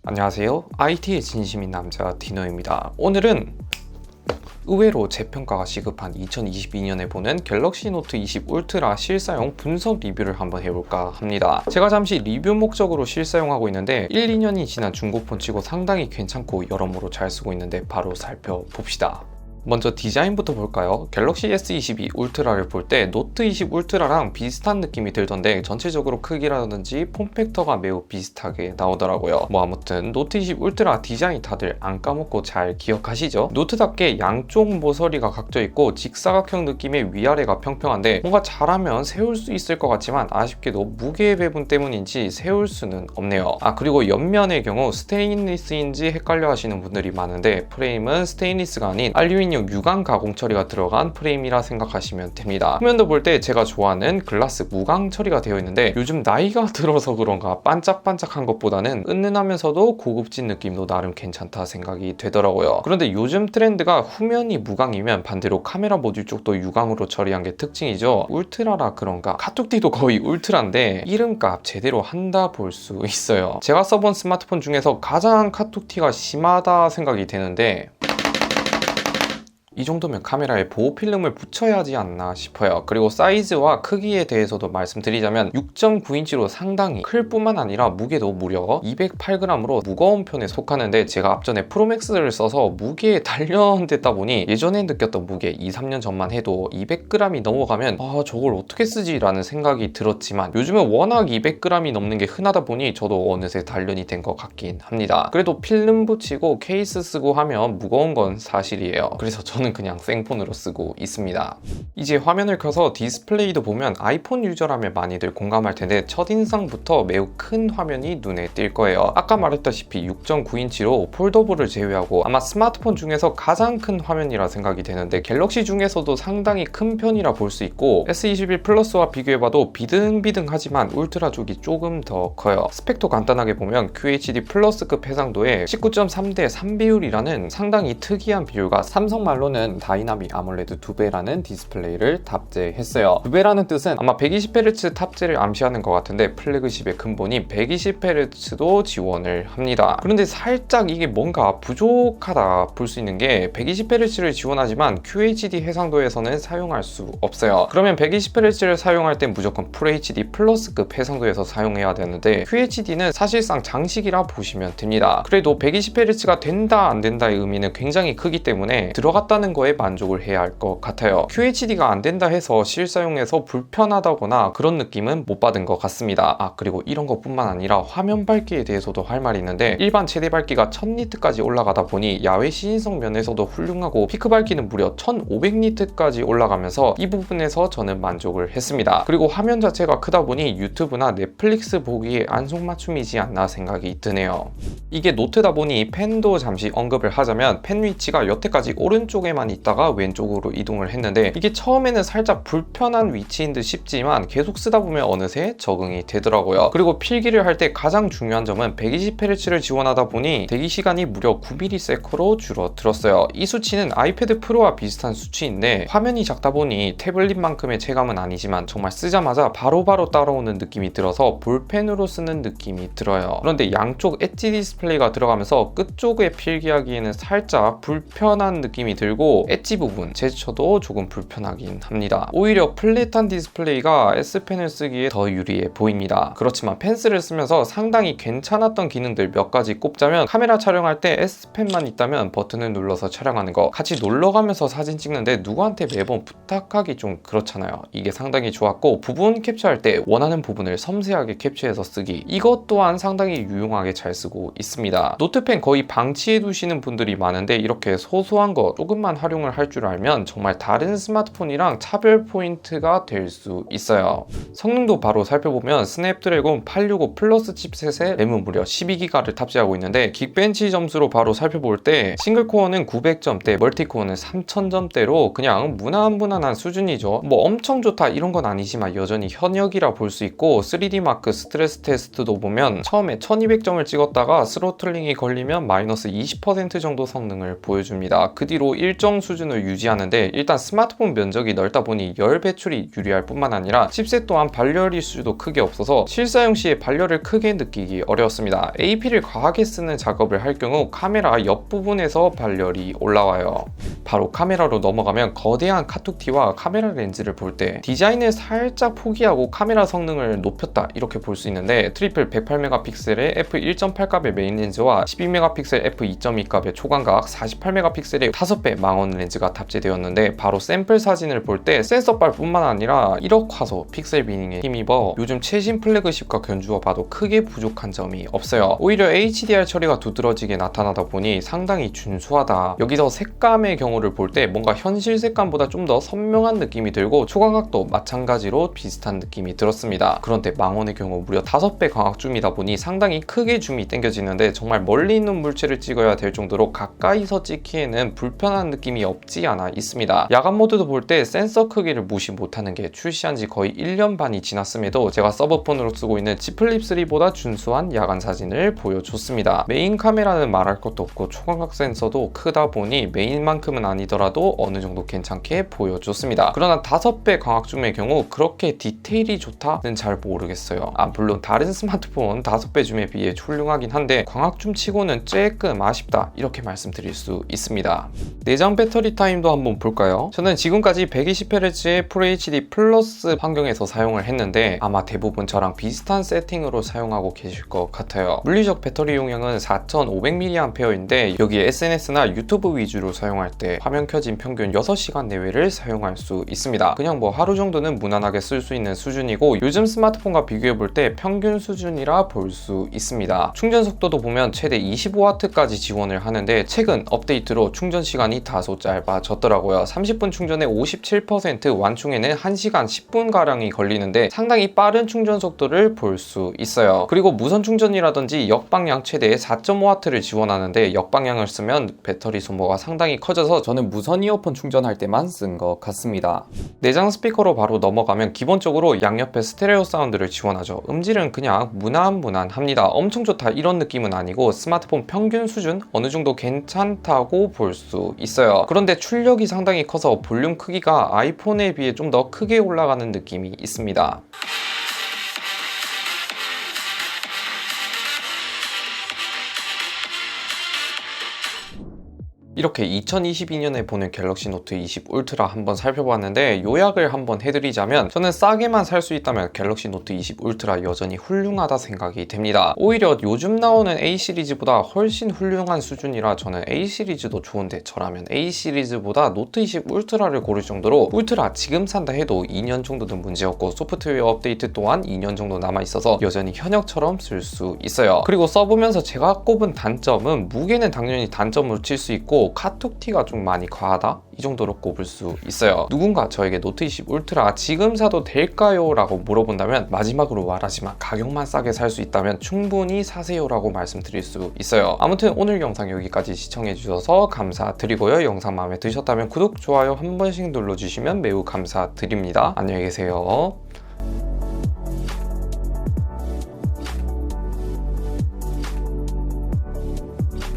안녕하세요. IT의 진심인 남자 디노입니다. 오늘은 의외로 재평가가 시급한 2022년에 보는 갤럭시 노트 20 울트라 실사용 분석 리뷰를 한번 해볼까 합니다. 제가 잠시 리뷰 목적으로 실사용하고 있는데 1, 2년이 지난 중고폰 치고 상당히 괜찮고 여러모로 잘 쓰고 있는데 바로 살펴봅시다. 먼저 디자인부터 볼까요? 갤럭시 S22 울트라를 볼 때 노트 20 울트라랑 비슷한 느낌이 들던데 전체적으로 크기라든지 폼팩터가 매우 비슷하게 나오더라고요. 아무튼 노트 20 울트라 디자인 다들 안 까먹고 잘 기억하시죠? 노트답게 양쪽 모서리가 각져 있고 직사각형 느낌의 위아래가 평평한데 뭔가 잘하면 세울 수 있을 것 같지만 아쉽게도 무게 배분 때문인지 세울 수는 없네요. 그리고 옆면의 경우 스테인리스인지 헷갈려 하시는 분들이 많은데 프레임은 스테인리스가 아닌 알루미늄 유광 가공 처리가 들어간 프레임이라 생각하시면 됩니다. 후면도 볼 때 제가 좋아하는 글라스 무광 처리가 되어 있는데 요즘 나이가 들어서 그런가 반짝반짝한 것보다는 은은하면서도 고급진 느낌도 나름 괜찮다 생각이 되더라고요. 그런데 요즘 트렌드가 후면이 무광이면 반대로 카메라 모듈 쪽도 유광으로 처리한 게 특징이죠. 울트라라 그런가 카툭티도 거의 울트라인데 이름값 제대로 한다 볼 수 있어요. 제가 써본 스마트폰 중에서 가장 카툭티가 심하다 생각이 되는데 이 정도면 카메라에 보호 필름을 붙여야 하지 않나 싶어요. 그리고 사이즈와 크기에 대해서도 말씀드리자면 6.9인치로 상당히 클 뿐만 아니라 무게도 무려 208g으로 무거운 편에 속하는데 제가 앞전에 프로맥스를 써서 무게에 단련됐다 보니 예전에 느꼈던 무게 2, 3년 전만 해도 200g이 넘어가면 저걸 어떻게 쓰지? 라는 생각이 들었지만 요즘은 워낙 200g이 넘는 게 흔하다 보니 저도 어느새 단련이 된 것 같긴 합니다. 그래도 필름 붙이고 케이스 쓰고 하면 무거운 건 사실이에요. 그래서 저는 그냥 생폰으로 쓰고 있습니다. 이제 화면을 켜서 디스플레이도 보면 아이폰 유저라면 많이들 공감할 텐데 첫인상부터 매우 큰 화면이 눈에 띌 거예요. 아까 말했다시피 6.9인치로 폴더블을 제외하고 아마 스마트폰 중에서 가장 큰 화면이라 생각이 되는데 갤럭시 중에서도 상당히 큰 편이라 볼 수 있고 S21 플러스와 비교해봐도 비등비등하지만 울트라 쪽이 조금 더 커요. 스펙도 간단하게 보면 QHD 플러스급 해상도에 19.3대 3 비율이라는 상당히 특이한 비율과 삼성 말로는 다이나믹 아몰레드 2배라는 디스플레이를 탑재했어요. 2배라는 뜻은 아마 120Hz 탑재를 암시하는 것 같은데 플래그십의 근본인 120Hz도 지원을 합니다. 그런데 살짝 이게 뭔가 부족하다 볼 수 있는 게 120Hz를 지원하지만 QHD 해상도에서는 사용할 수 없어요. 그러면 120Hz를 사용할 땐 무조건 FHD 플러스급 해상도에서 사용해야 되는데 QHD는 사실상 장식이라 보시면 됩니다. 그래도 120Hz가 된다 안 된다의 의미는 굉장히 크기 때문에 들어갔다는 거에 만족을 해야 할 것 같아요. QHD가 안 된다 해서 실사용에서 불편하다거나 그런 느낌은 못 받은 것 같습니다. 그리고 이런 것뿐만 아니라 화면 밝기에 대해서도 할 말이 있는데 일반 최대 밝기가 1000니트까지 올라가다 보니 야외 시인성 면에서도 훌륭하고 피크 밝기는 무려 1500니트까지 올라가면서 이 부분에서 저는 만족을 했습니다. 그리고 화면 자체가 크다 보니 유튜브나 넷플릭스 보기에 안성맞춤이지 않나 생각이 드네요. 이게 노트다 보니 펜도 잠시 언급을 하자면 펜 위치가 여태까지 오른쪽에만 있다가 왼쪽으로 이동을 했는데 이게 처음에는 살짝 불편한 위치인 듯 싶지만 계속 쓰다 보면 어느새 적응이 되더라고요. 그리고 필기를 할 때 가장 중요한 점은 120Hz를 지원하다 보니 대기 시간이 무려 9ms로 줄어들었어요. 이 수치는 아이패드 프로와 비슷한 수치인데 화면이 작다 보니 태블릿만큼의 체감은 아니지만 정말 쓰자마자 바로바로 따라오는 느낌이 들어서 볼펜으로 쓰는 느낌이 들어요. 그런데 양쪽 엣지 디스플레이가 들어가면서 끝쪽에 필기하기에는 살짝 불편한 느낌이 들고 엣지 부분 제스처도 조금 불편하긴 합니다. 오히려 플랫한 디스플레이가 S펜을 쓰기에 더 유리해 보입니다. 그렇지만 펜슬을 쓰면서 상당히 괜찮았던 기능들 몇 가지 꼽자면 카메라 촬영할 때 S펜만 있다면 버튼을 눌러서 촬영하는 거, 같이 놀러가면서 사진 찍는데 누구한테 매번 부탁하기 좀 그렇잖아요. 이게 상당히 좋았고 부분 캡처할 때 원하는 부분을 섬세하게 캡처해서 쓰기, 이것 또한 상당히 유용하게 잘 쓰고 있습니다. 노트펜 거의 방치해 두시는 분들이 많은데 이렇게 소소한 거 조금만 활용을 할 줄 알면 정말 다른 스마트폰이랑 차별 포인트가 될 수 있어요. 성능도 바로 살펴보면 스냅드래곤 865 플러스 칩셋에 램은 무려 12기가를 탑재하고 있는데 긱벤치 점수로 바로 살펴볼 때 싱글코어는 900점대, 멀티코어는 3000점대로 그냥 무난무난한 수준이죠. 엄청 좋다 이런 건 아니지만 여전히 현역이라 볼 수 있고 3D 마크 스트레스 테스트도 보면 처음에 1200점을 찍었다가 스로틀링이 걸리면 마이너스 20% 정도 성능을 보여줍니다. 그 뒤로 1 일정 수준을 유지하는데 일단 스마트폰 면적이 넓다 보니 열 배출이 유리할 뿐만 아니라 칩셋 또한 발열 이슈도 크게 없어서 실사용 시에 발열을 크게 느끼기 어려웠습니다. AP를 과하게 쓰는 작업을 할 경우 카메라 옆부분에서 발열이 올라와요. 바로 카메라로 넘어가면 거대한 카툭티와 카메라 렌즈를 볼 때 디자인을 살짝 포기하고 카메라 성능을 높였다 이렇게 볼 수 있는데 트리플 108메가픽셀의 f1.8값의 메인 렌즈와 12메가픽셀 f2.2값의 초광각 48메가픽셀의 5배 망원 렌즈가 탑재되었는데 바로 샘플 사진을 볼 때 센서빨 뿐만 아니라 1억 화소 픽셀 비닝에 힘입어 요즘 최신 플래그십과 견주어 봐도 크게 부족한 점이 없어요. 오히려 HDR 처리가 두드러지게 나타나다 보니 상당히 준수하다. 여기서 색감의 경우를 볼 때 뭔가 현실 색감보다 좀 더 선명한 느낌이 들고 초광각도 마찬가지로 비슷한 느낌이 들었습니다. 그런데 망원의 경우 무려 5배 광학 줌이다 보니 상당히 크게 줌이 당겨지는데 정말 멀리 있는 물체를 찍어야 될 정도로 가까이서 찍기에는 불편한 느낌이 없지 않아 있습니다. 야간 모드도 볼 때 센서 크기를 무시 못하는 게 출시한 지 거의 1년 반이 지났음에도 제가 서버폰으로 쓰고 있는 Z 플립 3보다 준수한 야간 사진을 보여줬습니다. 메인 카메라는 말할 것도 없고 초광각 센서도 크다 보니 메인만큼은 아니더라도 어느 정도 괜찮게 보여줬습니다. 그러나 5배 광학줌의 경우 그렇게 디테일이 좋다는 잘 모르겠어요. 물론 다른 스마트폰 5배 줌에 비해 훌륭하긴 한데 광학줌 치고는 조금 아쉽다 이렇게 말씀드릴 수 있습니다. 내장 배터리 타임도 한번 볼까요? 저는 지금까지 120Hz의 FHD 플러스 환경에서 사용을 했는데 아마 대부분 저랑 비슷한 세팅으로 사용하고 계실 것 같아요. 물리적 배터리 용량은 4500mAh인데 여기에 SNS나 유튜브 위주로 사용할 때 화면 켜진 평균 6시간 내외를 사용할 수 있습니다. 그냥 뭐 하루 정도는 무난하게 쓸 수 있는 수준이고 요즘 스마트폰과 비교해 볼 때 평균 수준이라 볼 수 있습니다. 충전 속도도 보면 최대 25W까지 지원을 하는데 최근 업데이트로 충전 시간이 다소 짧아졌더라고요. 30분 충전에 57%, 완충에는 1시간 10분가량이 걸리는데 상당히 빠른 충전 속도를 볼 수 있어요. 그리고 무선 충전이라든지 역방향 최대 4.5W를 지원하는데 역방향을 쓰면 배터리 소모가 상당히 커져서 저는 무선 이어폰 충전할 때만 쓴 것 같습니다. 내장 스피커로 바로 넘어가면 기본적으로 양옆에 스테레오 사운드를 지원하죠. 음질은 그냥 무난무난합니다. 엄청 좋다 이런 느낌은 아니고 스마트폰 평균 수준 어느 정도 괜찮다고 볼 수 있어요. 그런데 출력이 상당히 커서 볼륨 크기가 아이폰에 비해 좀 더 크게 올라가는 느낌이 있습니다. 이렇게 2022년에 보는 갤럭시 노트 20 울트라 한번 살펴봤는데 요약을 한번 해드리자면 저는 싸게만 살 수 있다면 갤럭시 노트 20 울트라 여전히 훌륭하다 생각이 됩니다. 오히려 요즘 나오는 A 시리즈보다 훨씬 훌륭한 수준이라 저는 A 시리즈도 좋은데 저라면 A 시리즈보다 노트 20 울트라를 고를 정도로 울트라 지금 산다 해도 2년 정도는 문제없고 소프트웨어 업데이트 또한 2년 정도 남아있어서 여전히 현역처럼 쓸 수 있어요. 그리고 써보면서 제가 꼽은 단점은 무게는 당연히 단점으로 칠 수 있고 카툭티가 좀 많이 과하다? 이 정도로 꼽을 수 있어요. 누군가 저에게 노트 20 울트라 지금 사도 될까요? 라고 물어본다면 마지막으로 말하지만 가격만 싸게 살 수 있다면 충분히 사세요 라고 말씀드릴 수 있어요. 아무튼 오늘 영상 여기까지 시청해주셔서 감사드리고요. 영상 마음에 드셨다면 구독, 좋아요 한 번씩 눌러주시면 매우 감사드립니다. 안녕히 계세요.